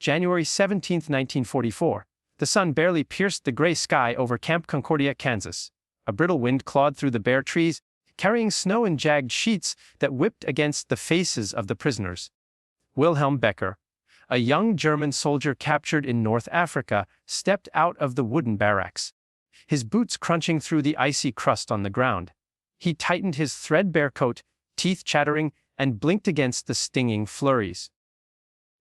January 17, 1944. The sun barely pierced the gray sky over Camp Concordia, Kansas. A brittle wind clawed through the bare trees, carrying snow in jagged sheets that whipped against the faces of the prisoners. Wilhelm Becker, a young German soldier captured in North Africa, stepped out of the wooden barracks, his boots crunching through the icy crust on the ground. He tightened his threadbare coat, teeth chattering, and blinked against the stinging flurries.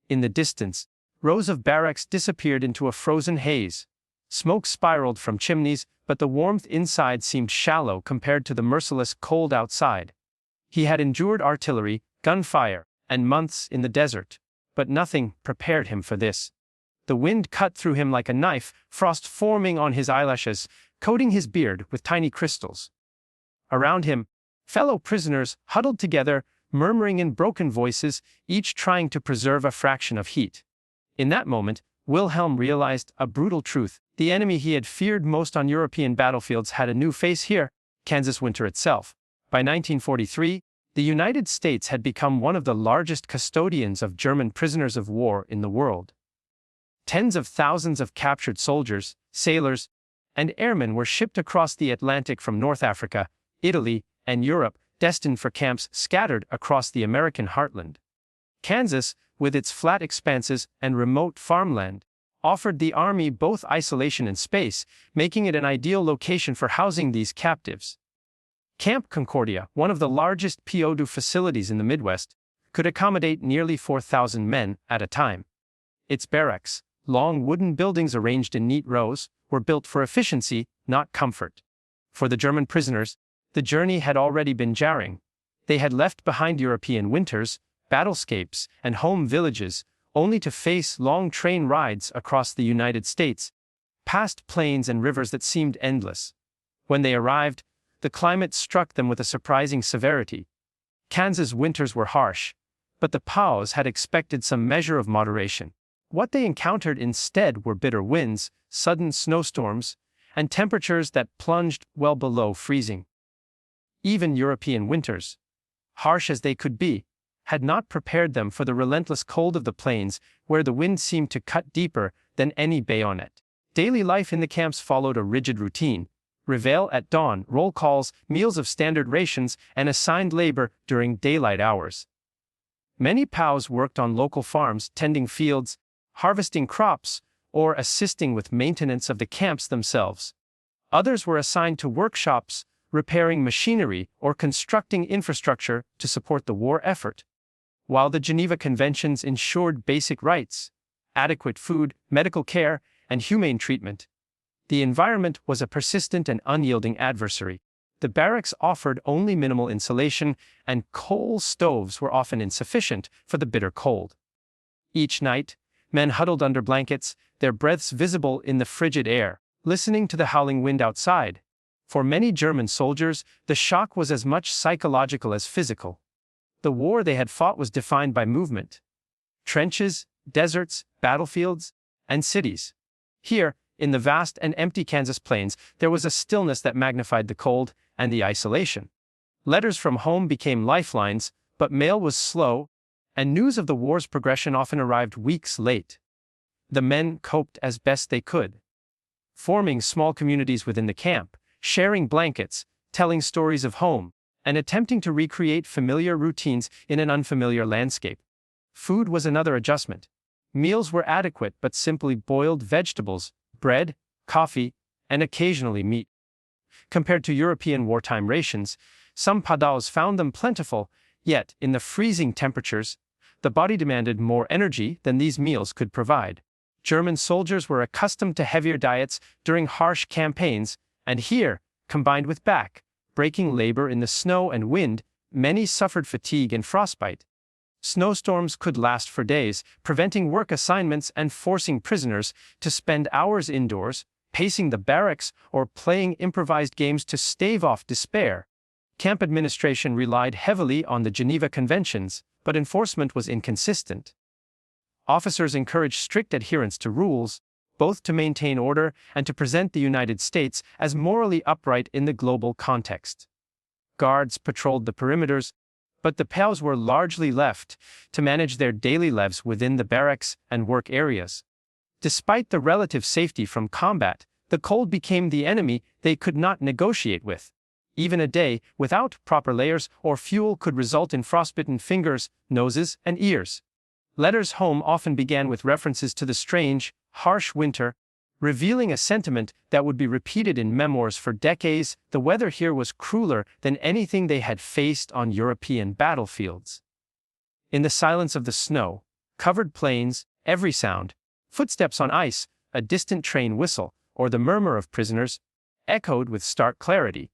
In the distance, rows of barracks disappeared into a frozen haze. Smoke spiraled from chimneys, but the warmth inside seemed shallow compared to the merciless cold outside. He had endured artillery, gunfire, and months in the desert, but nothing prepared him for this. The wind cut through him like a knife, frost forming on his eyelashes, coating his beard with tiny crystals. Around him, fellow prisoners huddled together, murmuring in broken voices, each trying to preserve a fraction of heat. In that moment, Wilhelm realized a brutal truth. The enemy he had feared most on European battlefields had a new face here, Kansas winter itself. By 1943, the United States had become one of the largest custodians of German prisoners of war in the world. Tens of thousands of captured soldiers, sailors, and airmen were shipped across the Atlantic from North Africa, Italy, and Europe, destined for camps scattered across the American heartland. Kansas, with its flat expanses and remote farmland, offered the Army both isolation and space, making it an ideal location for housing these captives. Camp Concordia, one of the largest POW facilities in the Midwest, could accommodate nearly 4,000 men at a time. Its barracks, long wooden buildings arranged in neat rows, were built for efficiency, not comfort. For the German prisoners, the journey had already been jarring. They had left behind European winters, battlescapes, and home villages, only to face long train rides across the United States, past plains and rivers that seemed endless. When they arrived, the climate struck them with a surprising severity. Kansas winters were harsh, but the POWs had expected some measure of moderation. What they encountered instead were bitter winds, sudden snowstorms, and temperatures that plunged well below freezing. Even European winters, harsh as they could be, had not prepared them for the relentless cold of the plains, where the wind seemed to cut deeper than any bayonet. Daily life in the camps followed a rigid routine: reveille at dawn, roll calls, meals of standard rations, and assigned labor during daylight hours. Many POWs worked on local farms, tending fields, harvesting crops, or assisting with maintenance of the camps themselves. Others were assigned to workshops, repairing machinery or constructing infrastructure to support the war effort. While the Geneva Conventions ensured basic rights, adequate food, medical care, and humane treatment, the environment was a persistent and unyielding adversary. The barracks offered only minimal insulation, and coal stoves were often insufficient for the bitter cold. Each night, men huddled under blankets, their breaths visible in the frigid air, listening to the howling wind outside. For many German soldiers, the shock was as much psychological as physical. The war they had fought was defined by movement: trenches, deserts, battlefields, and cities. Here, in the vast and empty Kansas plains, there was a stillness that magnified the cold and the isolation. Letters from home became lifelines, but mail was slow, and news of the war's progression often arrived weeks late. The men coped as best they could, forming small communities within the camp, sharing blankets, telling stories of home, and attempting to recreate familiar routines in an unfamiliar landscape. Food was another adjustment. Meals were adequate but simply boiled vegetables, bread, coffee, and occasionally meat. Compared to European wartime rations, some POWs found them plentiful, yet, in the freezing temperatures, the body demanded more energy than these meals could provide. German soldiers were accustomed to heavier diets during harsh campaigns, and here, combined with back-breaking labor in the snow and wind, many suffered fatigue and frostbite. Snowstorms could last for days, preventing work assignments and forcing prisoners to spend hours indoors, pacing the barracks or playing improvised games to stave off despair. Camp administration relied heavily on the Geneva Conventions, but enforcement was inconsistent. Officers encouraged strict adherence to rules, both to maintain order and to present the United States as morally upright in the global context. Guards patrolled the perimeters, But the POWs were largely left to manage their daily lives within the barracks and work areas. Despite the relative safety from combat, the cold became the enemy they could not negotiate with. Even a day without proper layers or fuel could result in frostbitten fingers, noses, and ears. Letters home often began with references to the strange, harsh winter, revealing a sentiment that would be repeated in memoirs for decades. The weather here was crueler than anything they had faced on European battlefields. In the silence of the snow-covered plains, every sound, footsteps on ice, a distant train whistle, or the murmur of prisoners, echoed with stark clarity.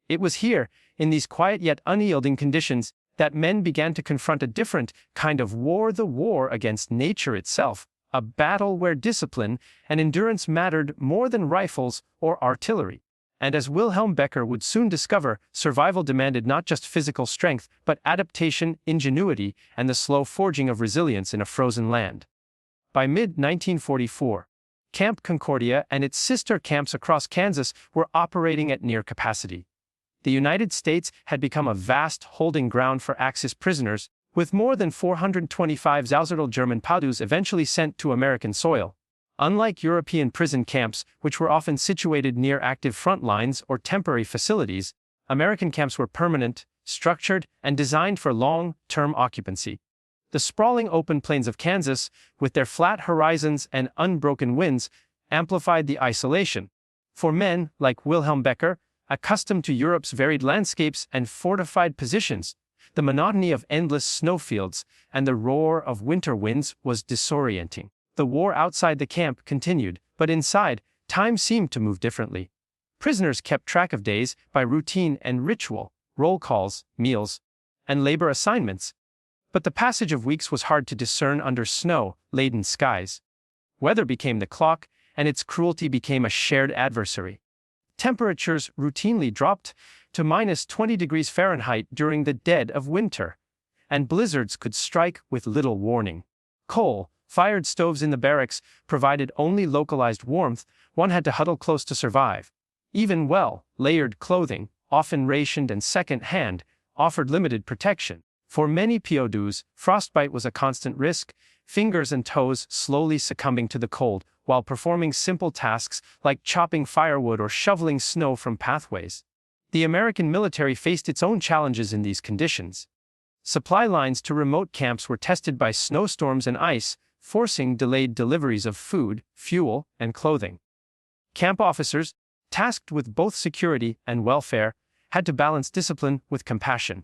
It was here, in these quiet yet unyielding conditions, that men began to confront a different kind of war, the war against nature itself, a battle where discipline and endurance mattered more than rifles or artillery. And as Wilhelm Becker would soon discover, survival demanded not just physical strength, but adaptation, ingenuity, and the slow forging of resilience in a frozen land. By mid-1944, Camp Concordia and its sister camps across Kansas were operating at near capacity. The United States had become a vast holding ground for Axis prisoners, with more than 425 Zausertal German POWs eventually sent to American soil. Unlike European prison camps, which were often situated near active front lines or temporary facilities, American camps were permanent, structured, and designed for long-term occupancy. The sprawling open plains of Kansas, with their flat horizons and unbroken winds, amplified the isolation. For men like Wilhelm Becker, accustomed to Europe's varied landscapes and fortified positions, the monotony of endless snowfields and the roar of winter winds was disorienting. The war outside the camp continued, but inside, time seemed to move differently. Prisoners kept track of days by routine and ritual, roll calls, meals, and labor assignments. But the passage of weeks was hard to discern under snow-laden skies. Weather became the clock, and its cruelty became a shared adversary. Temperatures routinely dropped to -20 degrees Fahrenheit during the dead of winter, and blizzards could strike with little warning. Coal-fired stoves in the barracks provided only localized warmth. One had to huddle close to survive. Even well-layered clothing, often rationed and second-hand, offered limited protection. For many POWs, frostbite was a constant risk, fingers and toes slowly succumbing to the cold, while performing simple tasks like chopping firewood or shoveling snow from pathways. The American military faced its own challenges in these conditions. Supply lines to remote camps were tested by snowstorms and ice, forcing delayed deliveries of food, fuel, and clothing. Camp officers, tasked with both security and welfare, had to balance discipline with compassion.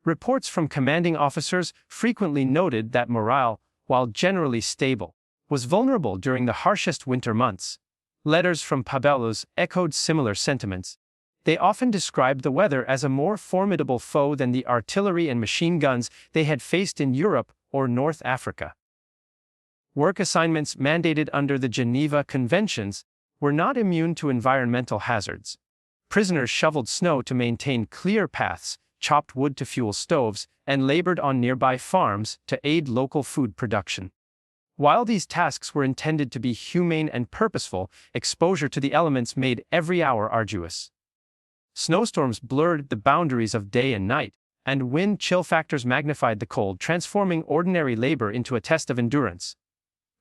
Reports from commanding officers frequently noted that morale, while generally stable, was vulnerable during the harshest winter months. Letters from POWs echoed similar sentiments. They often described the weather as a more formidable foe than the artillery and machine guns they had faced in Europe or North Africa. Work assignments mandated under the Geneva Conventions were not immune to environmental hazards. Prisoners shoveled snow to maintain clear paths, chopped wood to fuel stoves, and labored on nearby farms to aid local food production. While these tasks were intended to be humane and purposeful, exposure to the elements made every hour arduous. Snowstorms blurred the boundaries of day and night, and wind chill factors magnified the cold, transforming ordinary labor into a test of endurance.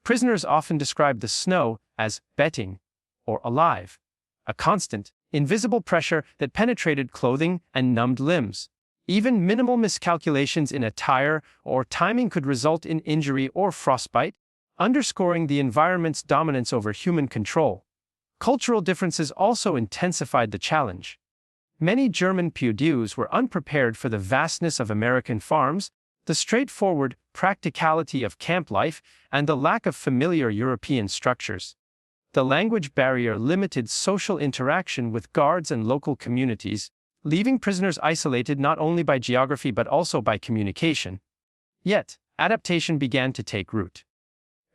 Prisoners often described the snow as betting or alive, a constant, invisible pressure that penetrated clothing and numbed limbs. Even minimal miscalculations in attire or timing could result in injury or frostbite, underscoring the environment's dominance over human control. Cultural differences also intensified the challenge. Many German POWs were unprepared for the vastness of American farms, the straightforward practicality of camp life, and the lack of familiar European structures. The language barrier limited social interaction with guards and local communities, leaving prisoners isolated not only by geography but also by communication. Yet, adaptation began to take root.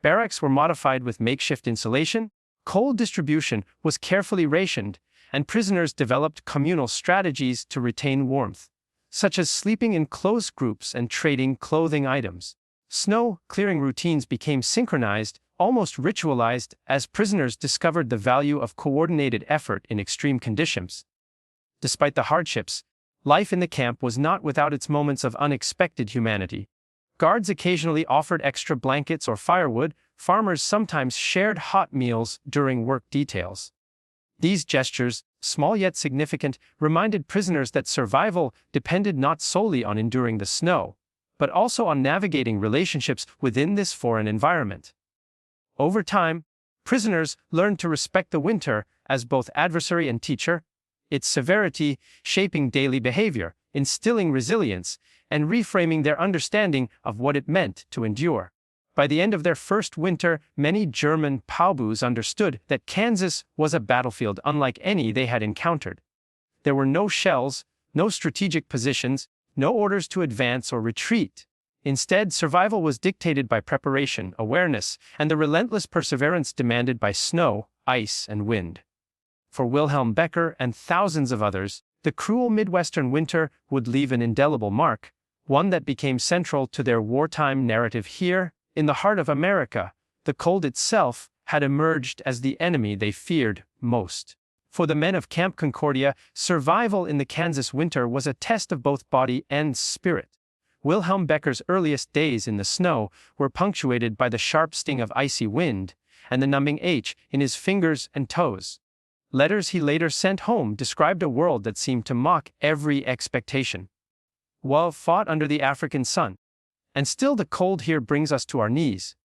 Barracks were modified with makeshift insulation, coal distribution was carefully rationed, and prisoners developed communal strategies to retain warmth, such as sleeping in close groups and trading clothing items. Snow-clearing routines became synchronized, almost ritualized, as prisoners discovered the value of coordinated effort in extreme conditions. Despite the hardships, Life in the camp was not without its moments of unexpected humanity. Guards occasionally offered extra blankets or firewood, farmers sometimes shared hot meals during work details. These gestures, small yet significant, reminded prisoners that survival depended not solely on enduring the snow, but also on navigating relationships within this foreign environment. Over time, prisoners learned to respect the winter as both adversary and teacher, its severity shaping daily behavior, instilling resilience, and reframing their understanding of what it meant to endure. By the end of their first winter, many German POWs understood that Kansas was a battlefield unlike any they had encountered. There were no shells, no strategic positions, no orders to advance or retreat. Instead, survival was dictated by preparation, awareness, and the relentless perseverance demanded by snow, ice, and wind. For Wilhelm Becker and thousands of others, the cruel Midwestern winter would leave an indelible mark, one that became central to their wartime narrative. Here, in the heart of America, the cold itself had emerged as the enemy they feared most. For the men of Camp Concordia, survival in the Kansas winter was a test of both body and spirit. Wilhelm Becker's earliest days in the snow were punctuated by the sharp sting of icy wind and the numbing ache in his fingers and toes. Letters he later sent home described a world that seemed to mock every expectation. WWII fought under the African sun. And still the cold here brings us to our knees.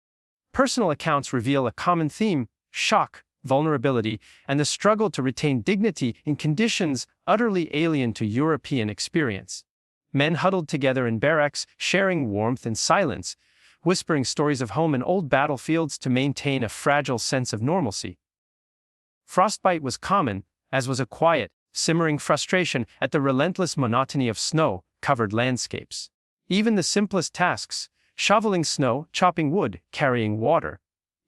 Personal accounts reveal a common theme: shock, vulnerability, and the struggle to retain dignity in conditions utterly alien to European experience. Men huddled together in barracks, sharing warmth and silence, whispering stories of home and old battlefields to maintain a fragile sense of normalcy. Frostbite was common, as was a quiet, simmering frustration at the relentless monotony of snow-covered landscapes. Even the simplest tasks, shoveling snow, chopping wood, carrying water,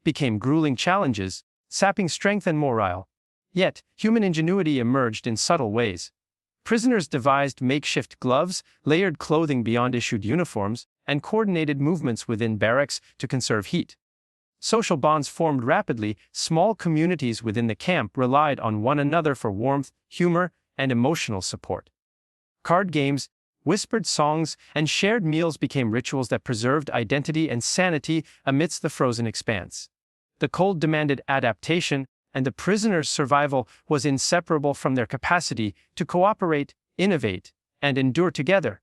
became grueling challenges, sapping strength and morale. Yet, human ingenuity emerged in subtle ways. Prisoners devised makeshift gloves, layered clothing beyond issued uniforms, and coordinated movements within barracks to conserve heat. Social bonds formed rapidly. Small communities within the camp relied on one another for warmth, humor, and emotional support. Card games, whispered songs, and shared meals became rituals that preserved identity and sanity amidst the frozen expanse. The cold demanded adaptation, and the prisoners' survival was inseparable from their capacity to cooperate, innovate, and endure together.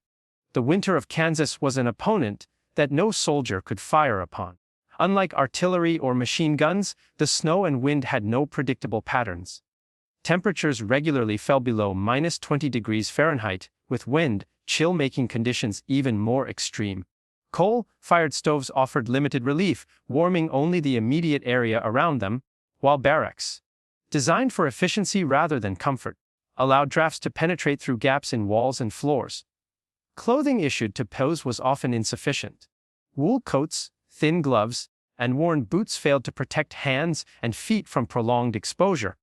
The winter of Kansas was an opponent that no soldier could fire upon. Unlike artillery or machine guns, the snow and wind had no predictable patterns. Temperatures regularly fell below -20 degrees Fahrenheit, with wind, chill-making conditions even more extreme. Coal-fired stoves offered limited relief, warming only the immediate area around them, while barracks, designed for efficiency rather than comfort, allowed drafts to penetrate through gaps in walls and floors. Clothing issued to POWs was often insufficient. Wool coats, thin gloves, and worn boots failed to protect hands and feet from prolonged exposure.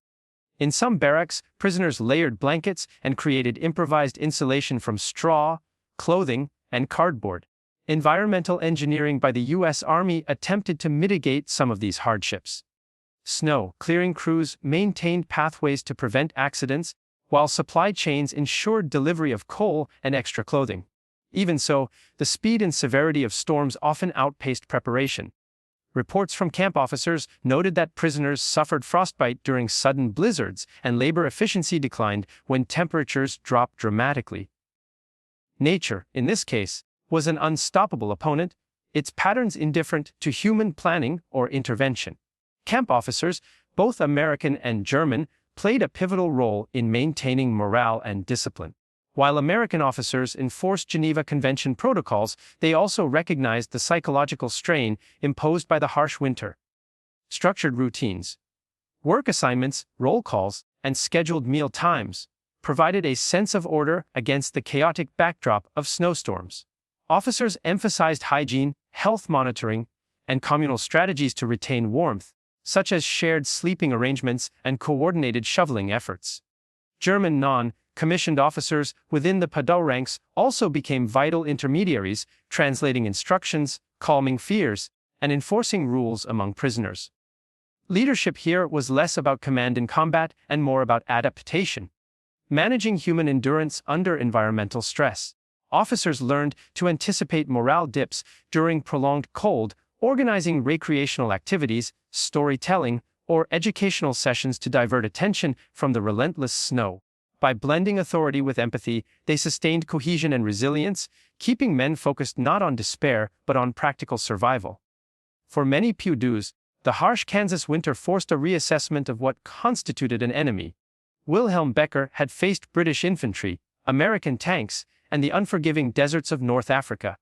In some barracks, prisoners layered blankets and created improvised insulation from straw, clothing, and cardboard. Environmental engineering by the U.S. Army attempted to mitigate some of these hardships. Snow clearing crews maintained pathways to prevent accidents, while supply chains ensured delivery of coal and extra clothing. Even so, the speed and severity of storms often outpaced preparation. Reports from camp officers noted that prisoners suffered frostbite during sudden blizzards, and labor efficiency declined when temperatures dropped dramatically. Nature, in this case, was an unstoppable opponent, its patterns indifferent to human planning or intervention. Camp officers, both American and German, played a pivotal role in maintaining morale and discipline. While American officers enforced Geneva Convention protocols, they also recognized the psychological strain imposed by the harsh winter. Structured routines, work assignments, roll calls, and scheduled meal times provided a sense of order against the chaotic backdrop of snowstorms. Officers emphasized hygiene, health monitoring, and communal strategies to retain warmth, such as shared sleeping arrangements and coordinated shoveling efforts. German non-commissioned officers within the POW ranks also became vital intermediaries, translating instructions, calming fears, and enforcing rules among prisoners. Leadership here was less about command in combat and more about adaptation. managing human endurance under environmental stress. Officers learned to anticipate morale dips during prolonged cold, organizing recreational activities, storytelling, or educational sessions to divert attention from the relentless snow. By blending authority with empathy, they sustained cohesion and resilience, keeping men focused not on despair but on practical survival. For many POWs, the harsh Kansas winter forced a reassessment of what constituted an enemy. Wilhelm Becker had faced British infantry, American tanks, and the unforgiving deserts of North Africa.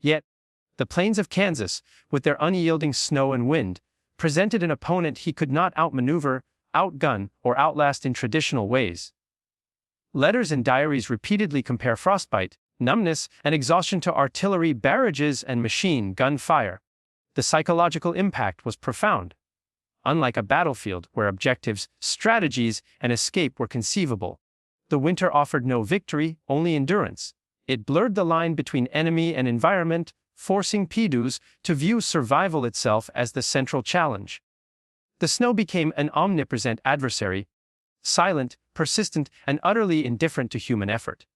Yet, the plains of Kansas, with their unyielding snow and wind, presented an opponent he could not outmaneuver, outgun, or outlast in traditional ways. Letters and diaries repeatedly compare frostbite, numbness, and exhaustion to artillery barrages and machine gun fire. The psychological impact was profound. Unlike a battlefield where objectives, strategies, and escape were conceivable, the winter offered no victory, only endurance. It blurred the line between enemy and environment, forcing POWs to view survival itself as the central challenge. The snow became an omnipresent adversary, silent, persistent, and utterly indifferent to human effort.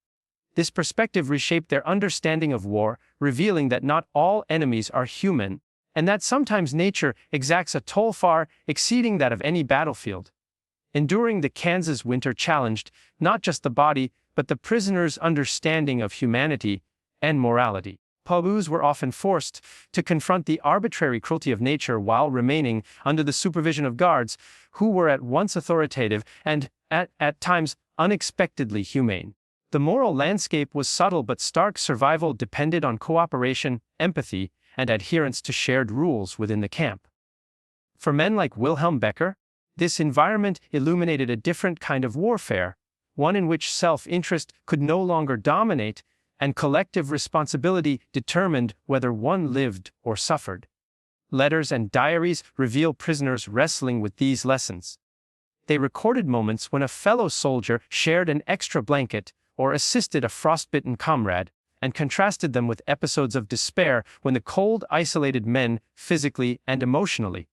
This perspective reshaped their understanding of war, revealing that not all enemies are human, and that sometimes nature exacts a toll far exceeding that of any battlefield. Enduring the Kansas winter challenged not just the body, but the prisoner's understanding of humanity and morality. POWs were often forced to confront the arbitrary cruelty of nature while remaining under the supervision of guards who were at once authoritative and, at times, unexpectedly humane. The moral landscape was subtle, but stark. Survival depended on cooperation, empathy, and adherence to shared rules within the camp. For men like Wilhelm Becker, this environment illuminated a different kind of warfare, one in which self-interest could no longer dominate, and collective responsibility determined whether one lived or suffered. Letters and diaries reveal prisoners wrestling with these lessons. They recorded moments when a fellow soldier shared an extra blanket or assisted a frostbitten comrade, and contrasted them with episodes of despair when the cold isolated men physically and emotionally.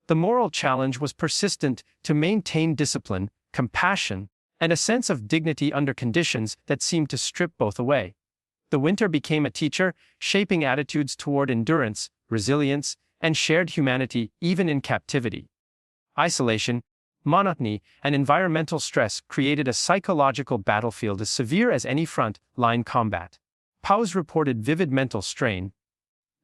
The moral challenge was persistent to maintain discipline, compassion, and a sense of dignity under conditions that seemed to strip both away. The winter became a teacher, shaping attitudes toward endurance, resilience, and shared humanity even in captivity. Isolation, monotony, and environmental stress created a psychological battlefield as severe as any front-line combat. POWs reported vivid mental strain.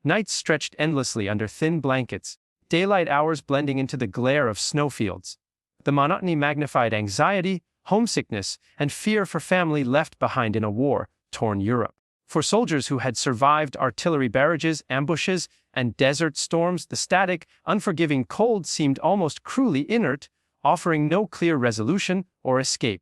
Nights stretched endlessly under thin blankets, daylight hours blending into the glare of snowfields. The monotony magnified anxiety, homesickness, and fear for family left behind in a war-torn Europe. For soldiers who had survived artillery barrages, ambushes, and desert storms, the static, unforgiving cold seemed almost cruelly inert, offering no clear resolution or escape.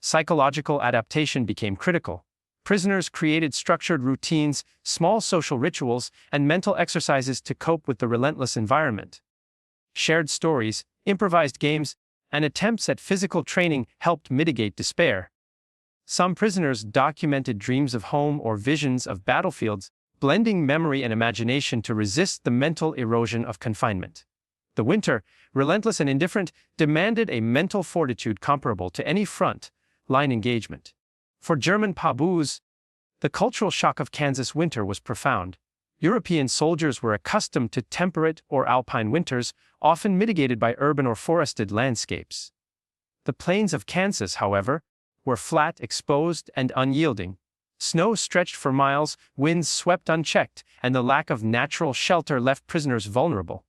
Psychological adaptation became critical. Prisoners created structured routines, small social rituals, and mental exercises to cope with the relentless environment. Shared stories, improvised games, and attempts at physical training helped mitigate despair. Some prisoners documented dreams of home or visions of battlefields, blending memory and imagination to resist the mental erosion of confinement. The winter, relentless and indifferent, demanded a mental fortitude comparable to any front-line engagement. For German POWs, the cultural shock of Kansas winter was profound. European soldiers were accustomed to temperate or alpine winters, often mitigated by urban or forested landscapes. The plains of Kansas, however, were flat, exposed, and unyielding. Snow stretched for miles, winds swept unchecked, and the lack of natural shelter left prisoners vulnerable.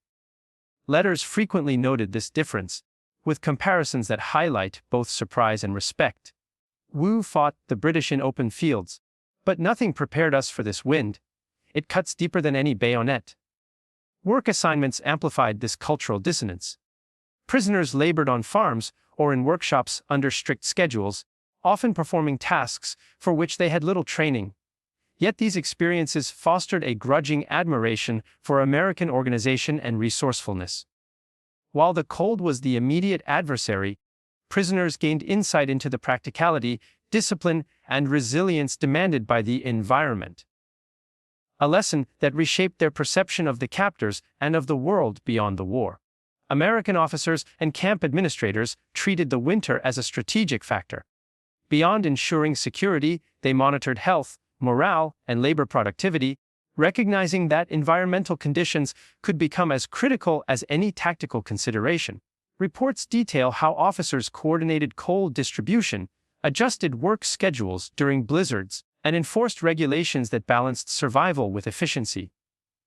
Letters frequently noted this difference, with comparisons that highlight both surprise and respect. "We fought the British in open fields, but nothing prepared us for this wind. It cuts deeper than any bayonet." Work assignments amplified this cultural dissonance. Prisoners labored on farms or in workshops under strict schedules, often performing tasks for which they had little training. Yet these experiences fostered a grudging admiration for American organization and resourcefulness. While the cold was the immediate adversary, prisoners gained insight into the practicality, discipline, and resilience demanded by the environment. A lesson that reshaped their perception of the captors and of the world beyond the war. American officers and camp administrators treated the winter as a strategic factor. Beyond ensuring security, they monitored health, morale, and labor productivity, recognizing that environmental conditions could become as critical as any tactical consideration. Reports detail how officers coordinated coal distribution, adjusted work schedules during blizzards, and enforced regulations that balanced survival with efficiency.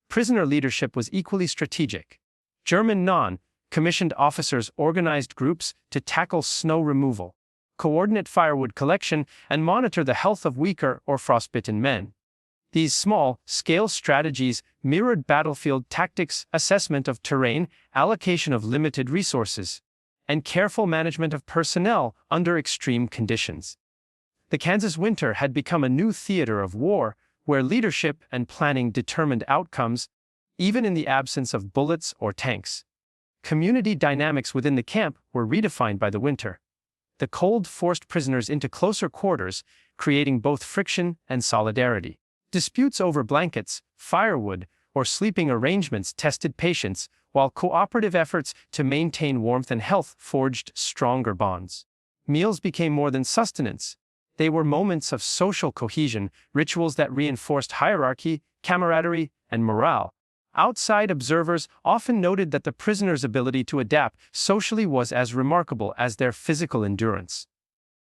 Prisoner leadership was equally strategic. German non-commissioned officers organized groups to tackle snow removal, coordinate firewood collection, and monitor the health of weaker or frostbitten men. These small-scale strategies mirrored battlefield tactics, assessment of terrain, allocation of limited resources, and careful management of personnel under extreme conditions. The Kansas winter had become a new theater of war, where leadership and planning determined outcomes, even in the absence of bullets or tanks. Community dynamics within the camp were redefined by the winter. The cold forced prisoners into closer quarters, creating both friction and solidarity. Disputes over blankets, firewood, or sleeping arrangements tested patience, while cooperative efforts to maintain warmth and health forged stronger bonds. Meals became more than sustenance. They were moments of social cohesion, rituals that reinforced hierarchy, camaraderie, and morale. Outside observers often noted that the prisoners' ability to adapt socially was as remarkable as their physical endurance.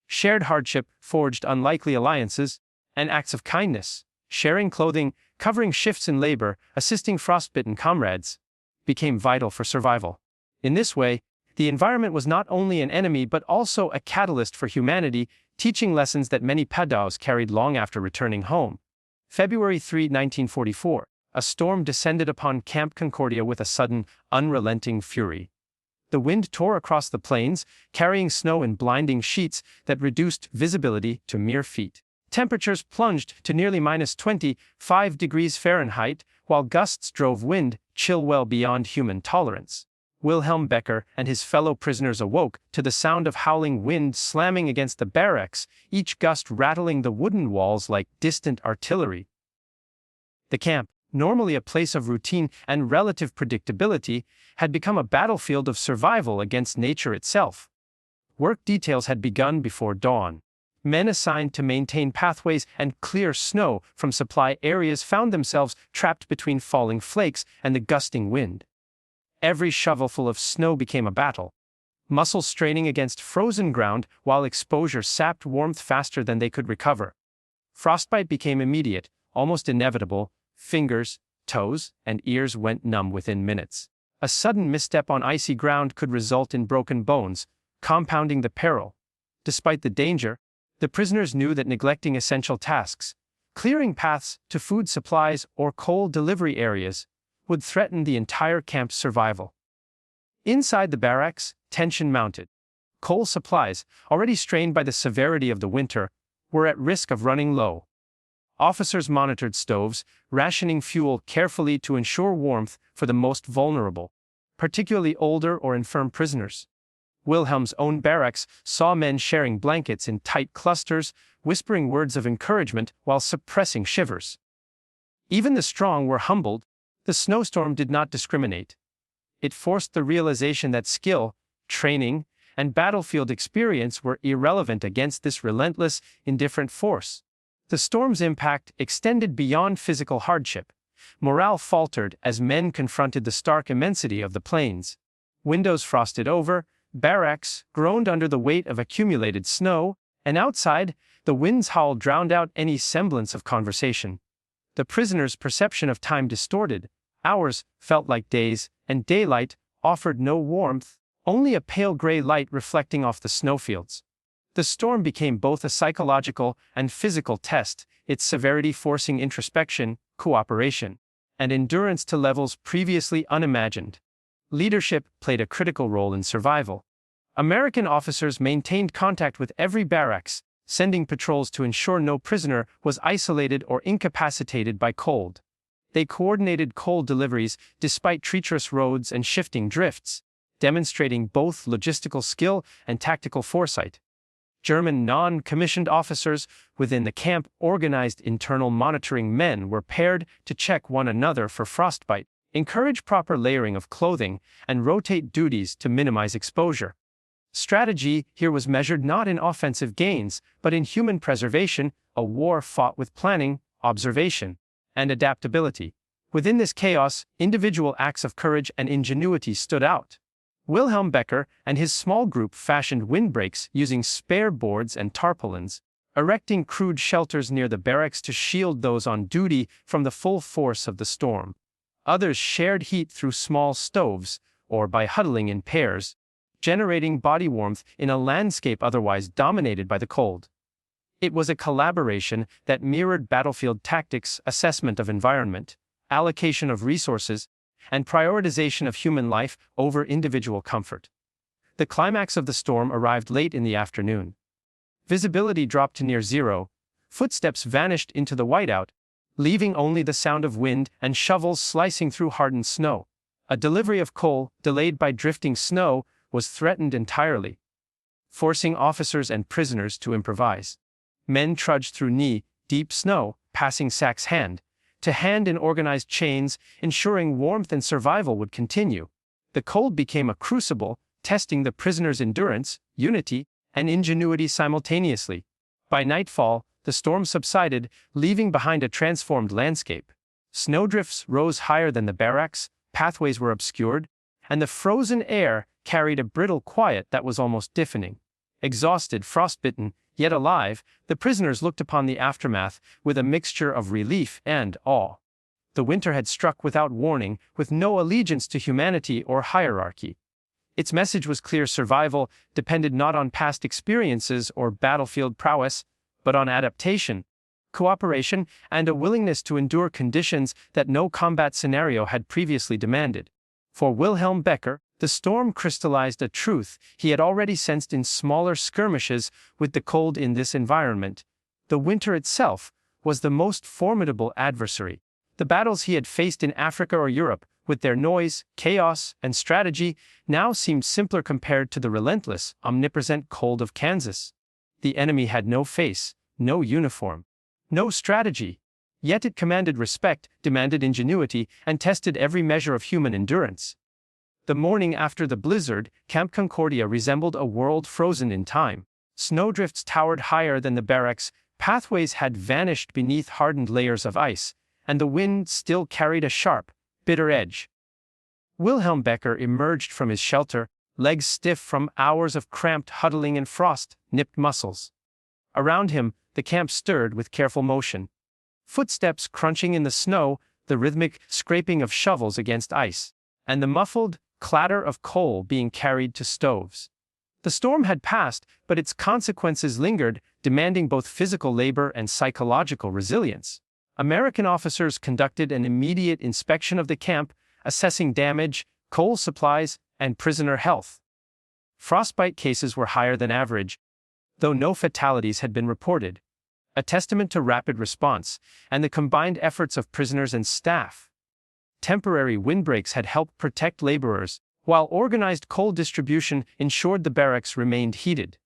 Shared hardship forged unlikely alliances, and acts of kindness, sharing clothing, covering shifts in labor, assisting frostbitten comrades, became vital for survival. In this way, the environment was not only an enemy but also a catalyst for humanity, teaching lessons that many POWs carried long after returning home. February 3, 1944, a storm descended upon Camp Concordia with a sudden, unrelenting fury. The wind tore across the plains, carrying snow in blinding sheets that reduced visibility to mere feet. Temperatures plunged to nearly -25 degrees Fahrenheit, while gusts drove wind chill well beyond human tolerance. Wilhelm Becker and his fellow prisoners awoke to the sound of howling wind slamming against the barracks, each gust rattling the wooden walls like distant artillery. The camp, normally a place of routine and relative predictability, had become a battlefield of survival against nature itself. Work details had begun before dawn. Men assigned to maintain pathways and clear snow from supply areas found themselves trapped between falling flakes and the gusting wind. Every shovelful of snow became a battle, muscles straining against frozen ground while exposure sapped warmth faster than they could recover. Frostbite became immediate, almost inevitable. Fingers, toes, and ears went numb within minutes. A sudden misstep on icy ground could result in broken bones, compounding the peril. Despite the danger, the prisoners knew that neglecting essential tasks, clearing paths to food supplies or coal delivery areas, would threaten the entire camp's survival. Inside the barracks, tension mounted. Coal supplies, already strained by the severity of the winter, were at risk of running low. Officers monitored stoves, rationing fuel carefully to ensure warmth for the most vulnerable, particularly older or infirm prisoners. Wilhelm's own barracks saw men sharing blankets in tight clusters, whispering words of encouragement while suppressing shivers. Even the strong were humbled. The snowstorm did not discriminate. It forced the realization that skill, training, and battlefield experience were irrelevant against this relentless, indifferent force. The storm's impact extended beyond physical hardship. Morale faltered as men confronted the stark immensity of the plains. Windows frosted over, barracks groaned under the weight of accumulated snow, and outside, the wind's howl drowned out any semblance of conversation. The prisoners' perception of time distorted. Hours felt like days, and daylight offered no warmth, only a pale gray light reflecting off the snowfields. The storm became both a psychological and physical test, its severity forcing introspection, cooperation, and endurance to levels previously unimagined. Leadership played a critical role in survival. American officers maintained contact with every barracks, sending patrols to ensure no prisoner was isolated or incapacitated by cold. They coordinated coal deliveries despite treacherous roads and shifting drifts, demonstrating both logistical skill and tactical foresight. German non-commissioned officers within the camp organized internal monitoring men were paired to check one another for frostbite, encourage proper layering of clothing, and rotate duties to minimize exposure. Strategy here was measured not in offensive gains, but in human preservation, a war fought with planning, observation, and adaptability. Within this chaos, individual acts of courage and ingenuity stood out. Wilhelm Becker and his small group fashioned windbreaks using spare boards and tarpaulins, erecting crude shelters near the barracks to shield those on duty from the full force of the storm. Others shared heat through small stoves, or by huddling in pairs, generating body warmth in a landscape otherwise dominated by the cold. It was a collaboration that mirrored battlefield tactics, assessment of environment, allocation of resources, and prioritization of human life over individual comfort. The climax of the storm arrived late in the afternoon. Visibility dropped to near zero, footsteps vanished into the whiteout, leaving only the sound of wind and shovels slicing through hardened snow. A delivery of coal, delayed by drifting snow, was threatened entirely, forcing officers and prisoners to improvise. Men trudged through knee-deep snow, passing sacks hand to hand in organized chains, ensuring warmth and survival would continue. The cold became a crucible, testing the prisoners' endurance, unity, and ingenuity simultaneously. By nightfall, the storm subsided, leaving behind a transformed landscape. Snowdrifts rose higher than the barracks, pathways were obscured, and the frozen air carried a brittle quiet that was almost deafening. Exhausted, frostbitten, yet alive, the prisoners looked upon the aftermath with a mixture of relief and awe. The winter had struck without warning, with no allegiance to humanity or hierarchy. Its message was clear: survival depended not on past experiences or battlefield prowess, but on adaptation, cooperation, and a willingness to endure conditions that no combat scenario had previously demanded. For Wilhelm Becker, the storm crystallized a truth he had already sensed in smaller skirmishes with the cold in this environment. The winter itself was the most formidable adversary. The battles he had faced in Africa or Europe, with their noise, chaos, and strategy, now seemed simpler compared to the relentless, omnipresent cold of Kansas. The enemy had no face, no uniform, no strategy. Yet it commanded respect, demanded ingenuity, and tested every measure of human endurance. The morning after the blizzard, Camp Concordia resembled a world frozen in time. Snowdrifts towered higher than the barracks, pathways had vanished beneath hardened layers of ice, and the wind still carried a sharp, bitter edge. Wilhelm Becker emerged from his shelter, legs stiff from hours of cramped huddling and frost-nipped muscles. Around him, the camp stirred with careful motion. Footsteps crunching in the snow, the rhythmic scraping of shovels against ice, and the muffled clatter of coal being carried to stoves. The storm had passed, but its consequences lingered, demanding both physical labor and psychological resilience. American officers conducted an immediate inspection of the camp, assessing damage, coal supplies, and prisoner health. Frostbite cases were higher than average, though no fatalities had been reported, a testament to rapid response and the combined efforts of prisoners and staff. Temporary windbreaks had helped protect laborers, while organized coal distribution ensured the barracks remained heated.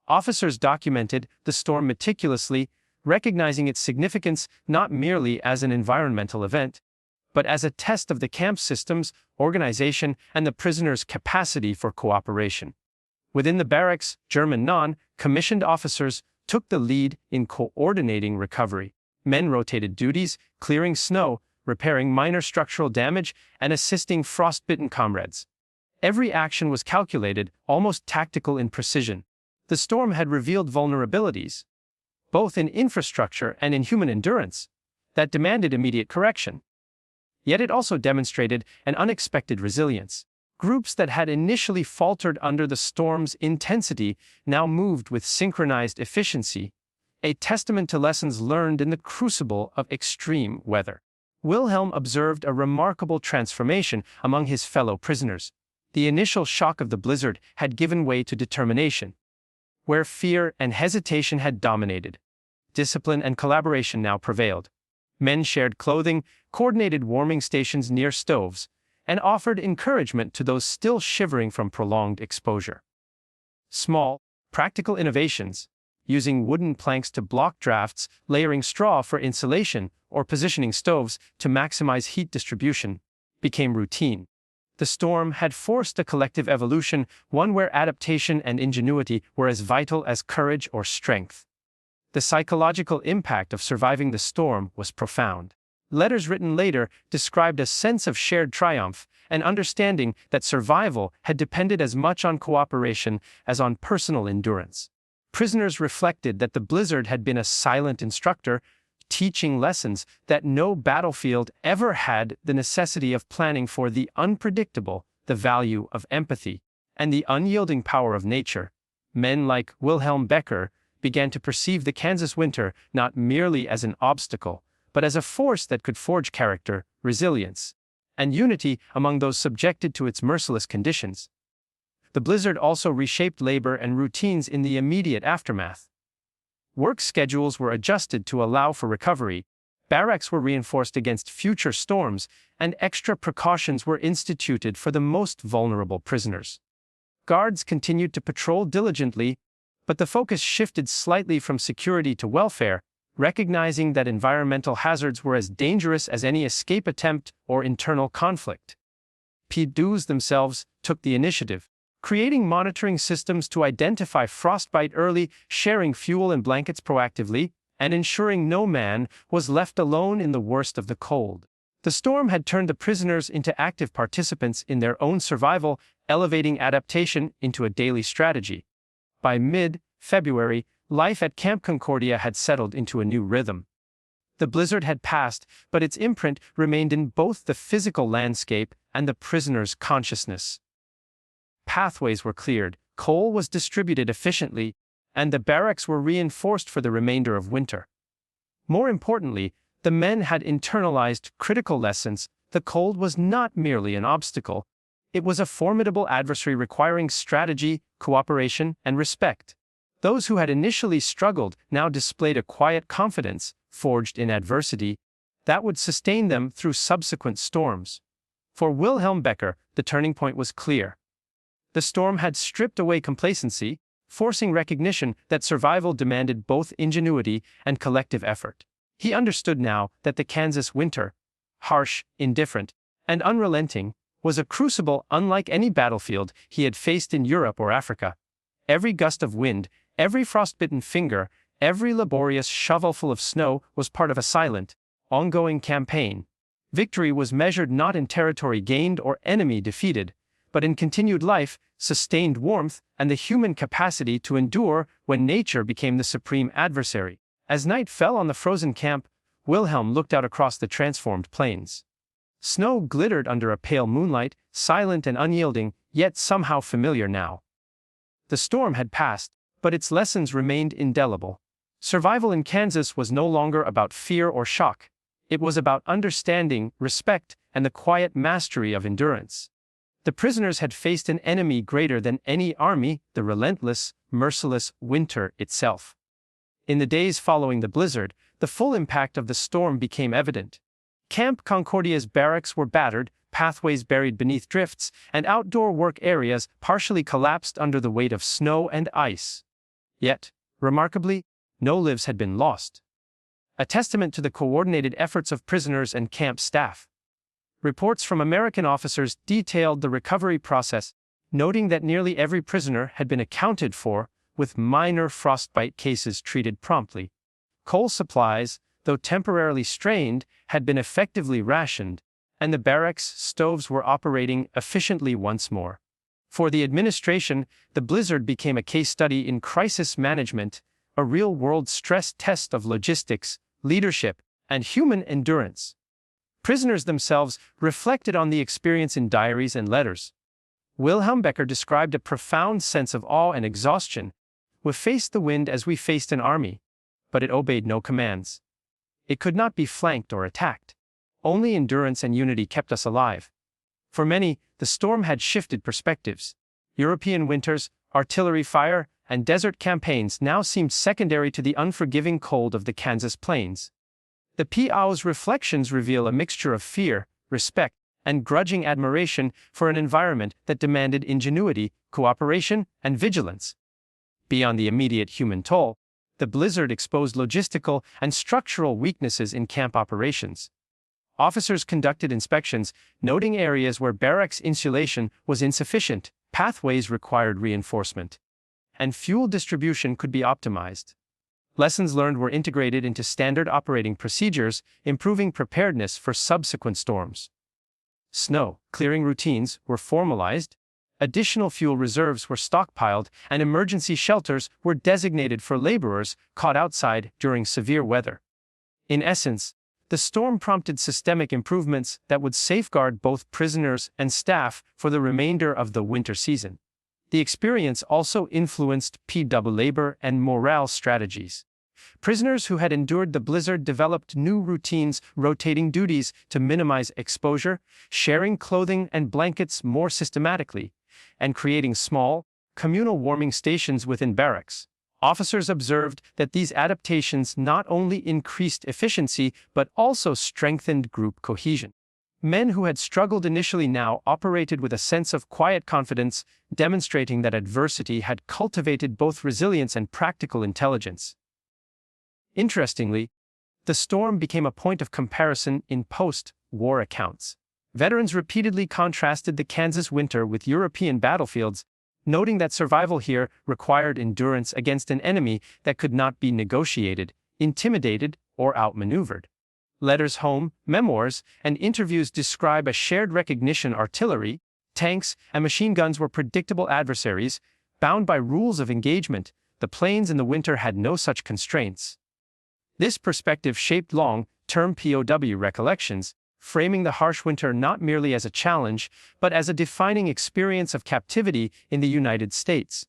Officers documented the storm meticulously, recognizing its significance not merely as an environmental event, but as a test of the camp's systems, organization, and the prisoners' capacity for cooperation. Within the barracks, German non-commissioned officers took the lead in coordinating recovery. Men rotated duties, clearing snow, repairing minor structural damage, and assisting frostbitten comrades. Every action was calculated, almost tactical in precision. The storm had revealed vulnerabilities, both in infrastructure and in human endurance, that demanded immediate correction. Yet it also demonstrated an unexpected resilience. Groups that had initially faltered under the storm's intensity now moved with synchronized efficiency, a testament to lessons learned in the crucible of extreme weather. Wilhelm observed a remarkable transformation among his fellow prisoners. The initial shock of the blizzard had given way to determination. Where fear and hesitation had dominated, discipline and collaboration now prevailed. Men shared clothing, coordinated warming stations near stoves, and offered encouragement to those still shivering from prolonged exposure. Small, practical innovations, using wooden planks to block drafts, layering straw for insulation, or positioning stoves to maximize heat distribution, became routine. The storm had forced a collective evolution, one where adaptation and ingenuity were as vital as courage or strength. The psychological impact of surviving the storm was profound. Letters written later described a sense of shared triumph, an understanding that survival had depended as much on cooperation as on personal endurance. Prisoners reflected that the blizzard had been a silent instructor, teaching lessons that no battlefield ever had: the necessity of planning for the unpredictable, the value of empathy, and the unyielding power of nature. Men like Wilhelm Becker began to perceive the Kansas winter not merely as an obstacle, but as a force that could forge character, resilience, and unity among those subjected to its merciless conditions. The blizzard also reshaped labor and routines in the immediate aftermath. Work schedules were adjusted to allow for recovery, barracks were reinforced against future storms, and extra precautions were instituted for the most vulnerable prisoners. Guards continued to patrol diligently, but the focus shifted slightly from security to welfare, recognizing that environmental hazards were as dangerous as any escape attempt or internal conflict. POWs themselves took the initiative, creating monitoring systems to identify frostbite early, sharing fuel and blankets proactively, and ensuring no man was left alone in the worst of the cold. The storm had turned the prisoners into active participants in their own survival, elevating adaptation into a daily strategy. By mid-February, life at Camp Concordia had settled into a new rhythm. The blizzard had passed, but its imprint remained in both the physical landscape and the prisoners' consciousness. Pathways were cleared, coal was distributed efficiently, and the barracks were reinforced for the remainder of winter. More importantly, the men had internalized critical lessons. The cold was not merely an obstacle, it was a formidable adversary requiring strategy, cooperation, and respect. Those who had initially struggled now displayed a quiet confidence, forged in adversity, that would sustain them through subsequent storms. For Wilhelm Becker, the turning point was clear. The storm had stripped away complacency, forcing recognition that survival demanded both ingenuity and collective effort. He understood now that the Kansas winter, harsh, indifferent, and unrelenting, was a crucible unlike any battlefield he had faced in Europe or Africa. Every gust of wind, every frostbitten finger, every laborious shovelful of snow was part of a silent, ongoing campaign. Victory was measured not in territory gained or enemy defeated, but in continued life, sustained warmth, and the human capacity to endure when nature became the supreme adversary. As night fell on the frozen camp, Wilhelm looked out across the transformed plains. Snow glittered under a pale moonlight, silent and unyielding, yet somehow familiar now. The storm had passed, but its lessons remained indelible. Survival in Kansas was no longer about fear or shock. It was about understanding, respect, and the quiet mastery of endurance. The prisoners had faced an enemy greater than any army, the relentless, merciless winter itself. In the days following the blizzard, the full impact of the storm became evident. Camp Concordia's barracks were battered, pathways buried beneath drifts, and outdoor work areas partially collapsed under the weight of snow and ice. Yet, remarkably, no lives had been lost. A testament to the coordinated efforts of prisoners and camp staff. Reports from American officers detailed the recovery process, noting that nearly every prisoner had been accounted for, with minor frostbite cases treated promptly. Coal supplies, though temporarily strained, had been effectively rationed, and the barracks stoves were operating efficiently once more. For the administration, the blizzard became a case study in crisis management, a real-world stress test of logistics, leadership, and human endurance. Prisoners themselves reflected on the experience in diaries and letters. Wilhelm Becker described a profound sense of awe and exhaustion. "We faced the wind as we faced an army, but it obeyed no commands. It could not be flanked or attacked. Only endurance and unity kept us alive." For many, the storm had shifted perspectives. European winters, artillery fire, and desert campaigns now seemed secondary to the unforgiving cold of the Kansas plains. The POWs' reflections reveal a mixture of fear, respect, and grudging admiration for an environment that demanded ingenuity, cooperation, and vigilance. Beyond the immediate human toll, the blizzard exposed logistical and structural weaknesses in camp operations. Officers conducted inspections, noting areas where barracks insulation was insufficient, pathways required reinforcement, and fuel distribution could be optimized. Lessons learned were integrated into standard operating procedures, improving preparedness for subsequent storms. Snow clearing routines were formalized, additional fuel reserves were stockpiled, and emergency shelters were designated for laborers caught outside during severe weather. In essence, the storm prompted systemic improvements that would safeguard both prisoners and staff for the remainder of the winter season. The experience also influenced POW labor and morale strategies. Prisoners who had endured the blizzard developed new routines, rotating duties to minimize exposure, sharing clothing and blankets more systematically, and creating small, communal warming stations within barracks. Officers observed that these adaptations not only increased efficiency but also strengthened group cohesion. Men who had struggled initially now operated with a sense of quiet confidence, demonstrating that adversity had cultivated both resilience and practical intelligence. Interestingly, the storm became a point of comparison in post-war accounts. Veterans repeatedly contrasted the Kansas winter with European battlefields, noting that survival here required endurance against an enemy that could not be negotiated, intimidated, or outmaneuvered. Letters home, memoirs, and interviews describe a shared recognition. Artillery, tanks, and machine guns were predictable adversaries, bound by rules of engagement. The plains in the winter had no such constraints. This perspective shaped long-term POW recollections, framing the harsh winter not merely as a challenge, but as a defining experience of captivity in the United States.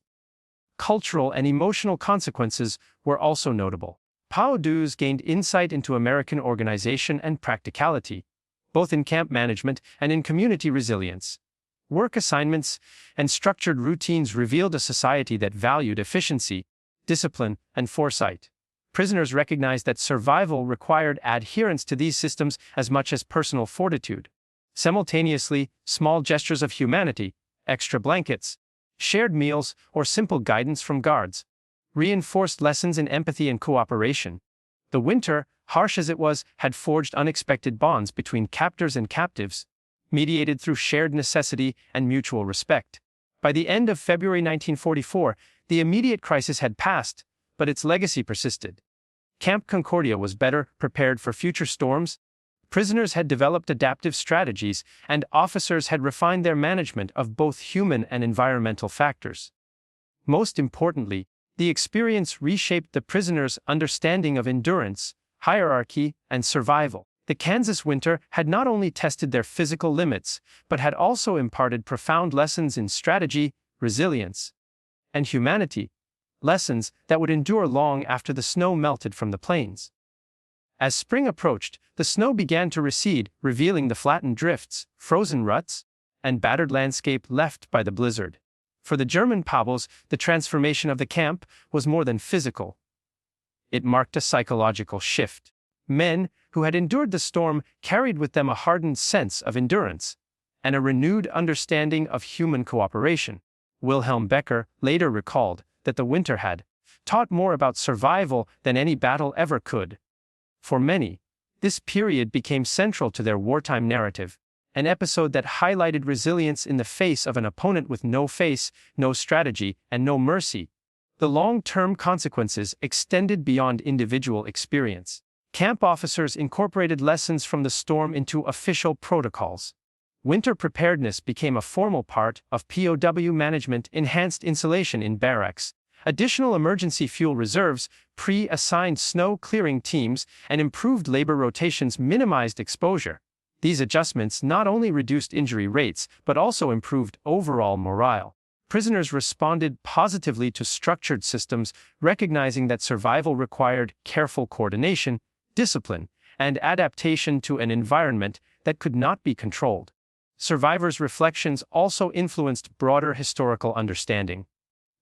Cultural and emotional consequences were also notable. POWs gained insight into American organization and practicality, both in camp management and in community resilience. Work assignments and structured routines revealed a society that valued efficiency, discipline, and foresight. Prisoners recognized that survival required adherence to these systems as much as personal fortitude. Simultaneously, small gestures of humanity, extra blankets, shared meals, or simple guidance from guards reinforced lessons in empathy and cooperation. The winter, harsh as it was, had forged unexpected bonds between captors and captives, mediated through shared necessity and mutual respect. By the end of February 1944, the immediate crisis had passed, but its legacy persisted. Camp Concordia was better prepared for future storms. Prisoners had developed adaptive strategies, and officers had refined their management of both human and environmental factors. Most importantly, the experience reshaped the prisoners' understanding of endurance, hierarchy, and survival. The Kansas winter had not only tested their physical limits, but had also imparted profound lessons in strategy, resilience, and humanity, lessons that would endure long after the snow melted from the plains. As spring approached, the snow began to recede, revealing the flattened drifts, frozen ruts, and battered landscape left by the blizzard. For the German POWs, the transformation of the camp was more than physical. It marked a psychological shift. Men who had endured the storm carried with them a hardened sense of endurance and a renewed understanding of human cooperation. Wilhelm Becker later recalled that the winter had taught more about survival than any battle ever could. For many, this period became central to their wartime narrative, an episode that highlighted resilience in the face of an opponent with no face, no strategy, and no mercy. The long-term consequences extended beyond individual experience. Camp officers incorporated lessons from the storm into official protocols. Winter preparedness became a formal part of POW management. Enhanced insulation in barracks, additional emergency fuel reserves, pre-assigned snow clearing teams, and improved labor rotations minimized exposure. These adjustments not only reduced injury rates but also improved overall morale. Prisoners responded positively to structured systems, recognizing that survival required careful coordination, discipline, and adaptation to an environment that could not be controlled. Survivors' reflections also influenced broader historical understanding.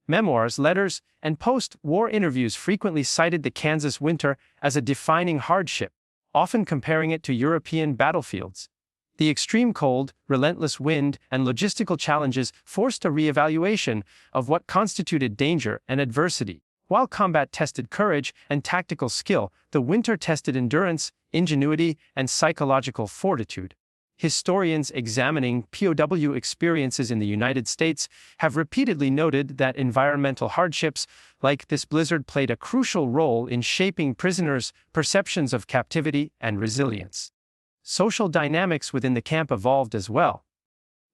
Memoirs, letters, and post-war interviews frequently cited the Kansas winter as a defining hardship, often comparing it to European battlefields. The extreme cold, relentless wind, and logistical challenges forced a reevaluation of what constituted danger and adversity. While combat tested courage and tactical skill, the winter tested endurance, ingenuity, and psychological fortitude. Historians examining POW experiences in the United States have repeatedly noted that environmental hardships like this blizzard played a crucial role in shaping prisoners' perceptions of captivity and resilience. Social dynamics within the camp evolved as well.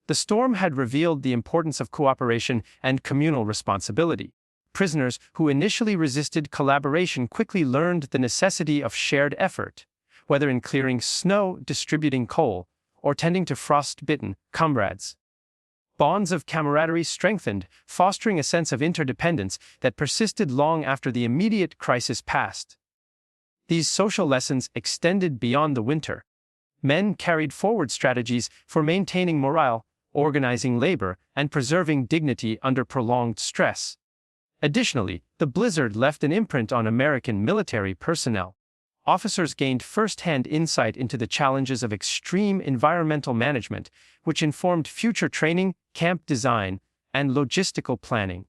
The storm had revealed the importance of cooperation and communal responsibility. Prisoners who initially resisted collaboration quickly learned the necessity of shared effort, whether in clearing snow, distributing coal, or tending to frost-bitten comrades. Bonds of camaraderie strengthened, fostering a sense of interdependence that persisted long after the immediate crisis passed. These social lessons extended beyond the winter. Men carried forward strategies for maintaining morale, organizing labor, and preserving dignity under prolonged stress. Additionally, the blizzard left an imprint on American military personnel. Officers gained first-hand insight into the challenges of extreme environmental management, which informed future training, camp design, and logistical planning.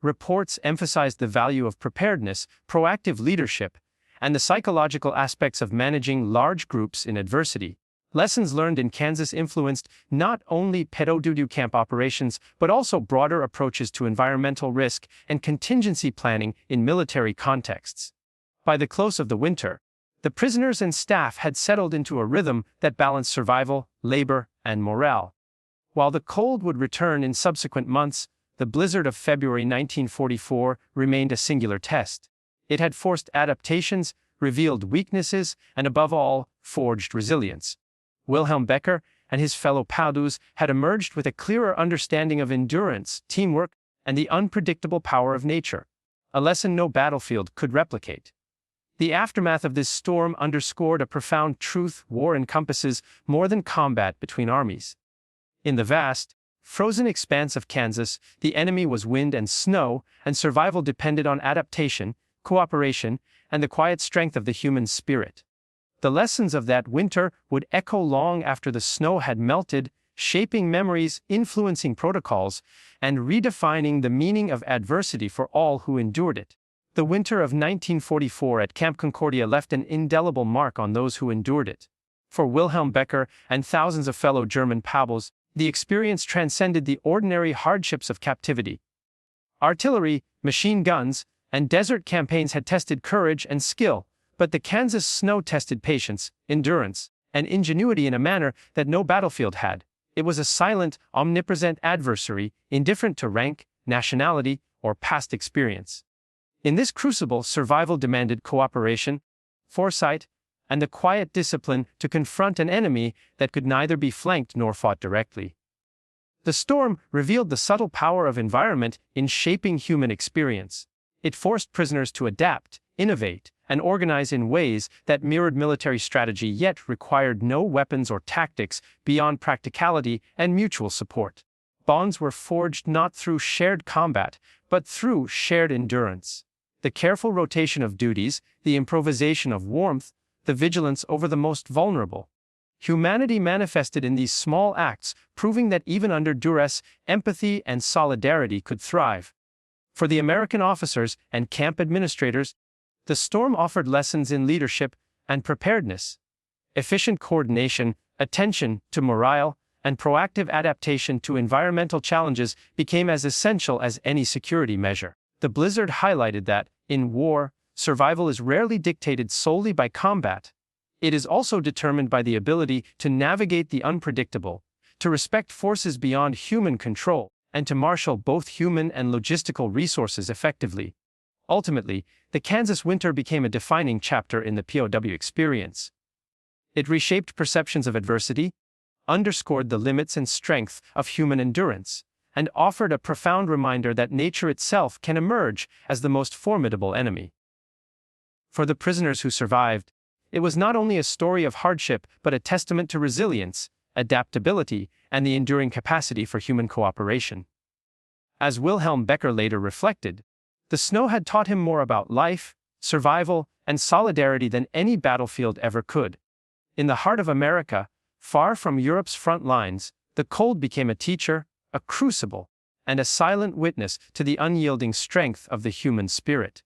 Reports emphasized the value of preparedness, proactive leadership, and the psychological aspects of managing large groups in adversity. Lessons learned in Kansas influenced not only POW camp operations but also broader approaches to environmental risk and contingency planning in military contexts. By the close of the winter, the prisoners and staff had settled into a rhythm that balanced survival, labor, and morale. While the cold would return in subsequent months, the blizzard of February 1944 remained a singular test. It had forced adaptations, revealed weaknesses, and above all, forged resilience. Wilhelm Becker and his fellow POWs had emerged with a clearer understanding of endurance, teamwork, and the unpredictable power of nature, a lesson no battlefield could replicate. The aftermath of this storm underscored a profound truth: war encompasses more than combat between armies. In the vast, frozen expanse of Kansas, the enemy was wind and snow, and survival depended on adaptation, cooperation, and the quiet strength of the human spirit. The lessons of that winter would echo long after the snow had melted, shaping memories, influencing protocols, and redefining the meaning of adversity for all who endured it. The winter of 1944 at Camp Concordia left an indelible mark on those who endured it. For Wilhelm Becker and thousands of fellow German POWs, the experience transcended the ordinary hardships of captivity. Artillery, machine guns, and desert campaigns had tested courage and skill, but the Kansas snow tested patience, endurance, and ingenuity in a manner that no battlefield had. It was a silent, omnipresent adversary, indifferent to rank, nationality, or past experience. In this crucible, survival demanded cooperation, foresight, and the quiet discipline to confront an enemy that could neither be flanked nor fought directly. The storm revealed the subtle power of environment in shaping human experience. It forced prisoners to adapt, innovate, and organize in ways that mirrored military strategy yet required no weapons or tactics beyond practicality and mutual support. Bonds were forged not through shared combat, but through shared endurance. The careful rotation of duties, the improvisation of warmth, the vigilance over the most vulnerable. Humanity manifested in these small acts, proving that even under duress, empathy and solidarity could thrive. For the American officers and camp administrators, the storm offered lessons in leadership and preparedness. Efficient coordination, attention to morale, and proactive adaptation to environmental challenges became as essential as any security measure. The blizzard highlighted that, in war, survival is rarely dictated solely by combat. It is also determined by the ability to navigate the unpredictable, to respect forces beyond human control, and to marshal both human and logistical resources effectively. Ultimately, the Kansas winter became a defining chapter in the POW experience. It reshaped perceptions of adversity, underscored the limits and strength of human endurance, and offered a profound reminder that nature itself can emerge as the most formidable enemy. For the prisoners who survived, it was not only a story of hardship but a testament to resilience, adaptability, and the enduring capacity for human cooperation. As Wilhelm Becker later reflected, the snow had taught him more about life, survival, and solidarity than any battlefield ever could. In the heart of America, far from Europe's front lines, the cold became a teacher, a crucible, and a silent witness to the unyielding strength of the human spirit.